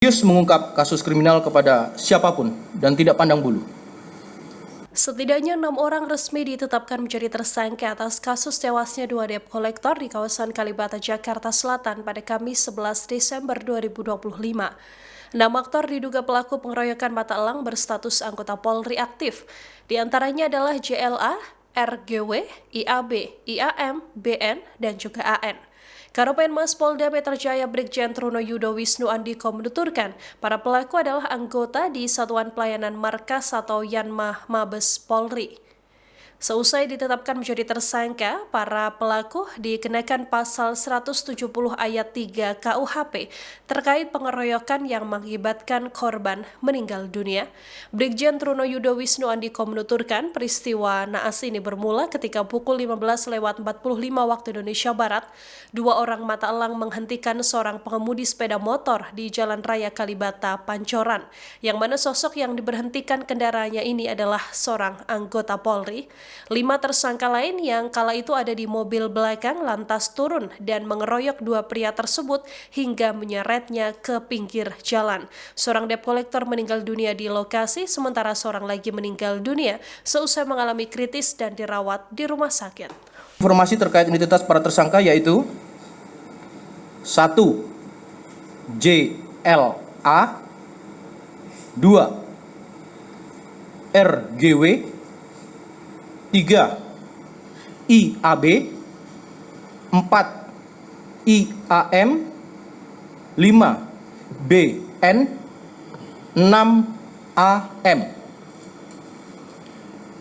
Serius mengungkap kasus kriminal kepada siapapun dan tidak pandang bulu. Setidaknya 6 orang resmi ditetapkan menjadi tersangka atas kasus tewasnya 2 debt kolektor di kawasan Kalibata, Jakarta Selatan pada Kamis 11 Desember 2025. 6 aktor diduga pelaku pengeroyokan mata elang berstatus anggota Polri aktif. Di antaranya adalah JLA, RGW, IAB, IAM, BN, dan juga AN. Karopenmas Polda Metro Jaya Brigjen Truno Yudo Wisnu Andiko menuturkan para pelaku adalah anggota di Satuan Pelayanan Markas atau Yanmah Mabes Polri. Seusai ditetapkan menjadi tersangka, para pelaku dikenakan pasal 170 ayat 3 KUHP terkait pengeroyokan yang mengakibatkan korban meninggal dunia. Brigjen Truno Yudo Wisnu Andiko menuturkan peristiwa naas ini bermula ketika pukul 15.45 waktu Indonesia Barat, 2 orang mata elang menghentikan seorang pengemudi sepeda motor di Jalan Raya Kalibata, Pancoran, yang mana sosok yang diberhentikan kendaraannya ini adalah seorang anggota Polri. 5 tersangka lain yang kala itu ada di mobil belakang lantas turun dan mengeroyok 2 pria tersebut hingga menyeretnya ke pinggir jalan. Seorang debt collector meninggal dunia di lokasi, sementara seorang lagi meninggal dunia seusai mengalami kritis dan dirawat di rumah sakit. Informasi terkait identitas para tersangka yaitu 1. JLA, 2. RGW, 3. IAB, 4. IAM, 5. BN, 6. AM.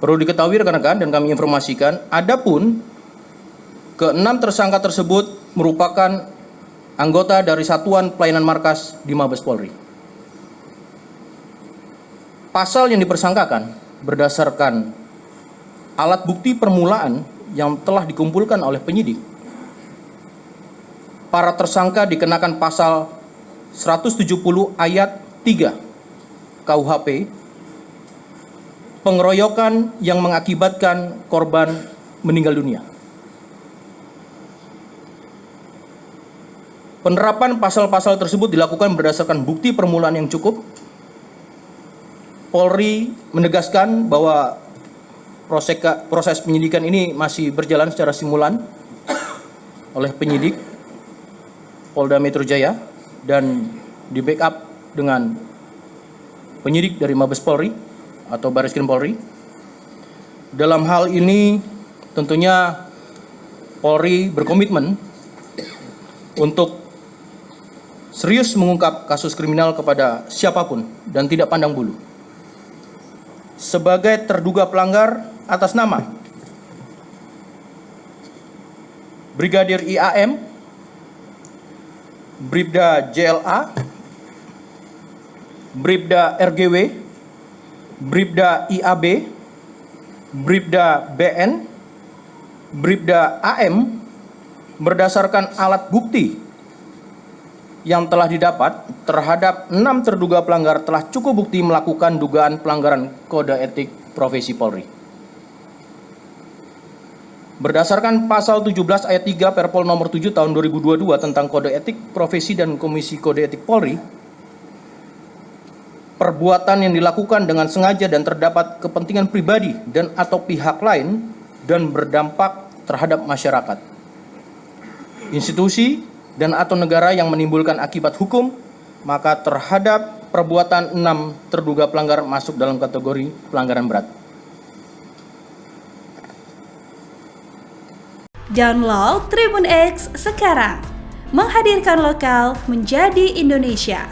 Perlu diketahui rekan-rekan dan kami informasikan, adapun ke-6 tersangka tersebut merupakan anggota dari Satuan Pelayanan Markas di Mabes Polri. Pasal yang dipersangkakan berdasarkan alat bukti permulaan yang telah dikumpulkan oleh penyidik. Para tersangka dikenakan pasal 170 ayat 3 KUHP, pengeroyokan yang mengakibatkan korban meninggal dunia. Penerapan pasal-pasal tersebut dilakukan berdasarkan bukti permulaan yang cukup. Polri menegaskan bahwa proses penyidikan ini masih berjalan secara simulan oleh penyidik Polda Metro Jaya dan di backup dengan penyidik dari Mabes Polri atau Barreskrim Polri. Dalam hal ini tentunya Polri berkomitmen untuk serius mengungkap kasus kriminal kepada siapapun dan tidak pandang bulu. Sebagai terduga pelanggar atas nama Brigadir IAM, Bribda JLA, Bribda RGW, Bribda IAB, Bribda BN, Bribda AM, berdasarkan alat bukti yang telah didapat terhadap 6 terduga pelanggar telah cukup bukti melakukan dugaan pelanggaran kode etik profesi Polri. Berdasarkan pasal 17 ayat 3 Perpol nomor 7 tahun 2022 tentang kode etik profesi dan Komisi Kode Etik Polri, perbuatan yang dilakukan dengan sengaja dan terdapat kepentingan pribadi dan atau pihak lain dan berdampak terhadap masyarakat, institusi dan atau negara yang menimbulkan akibat hukum, maka terhadap perbuatan 6 terduga pelanggar masuk dalam kategori pelanggaran berat. Download Tribun X sekarang, menghadirkan lokal menjadi Indonesia.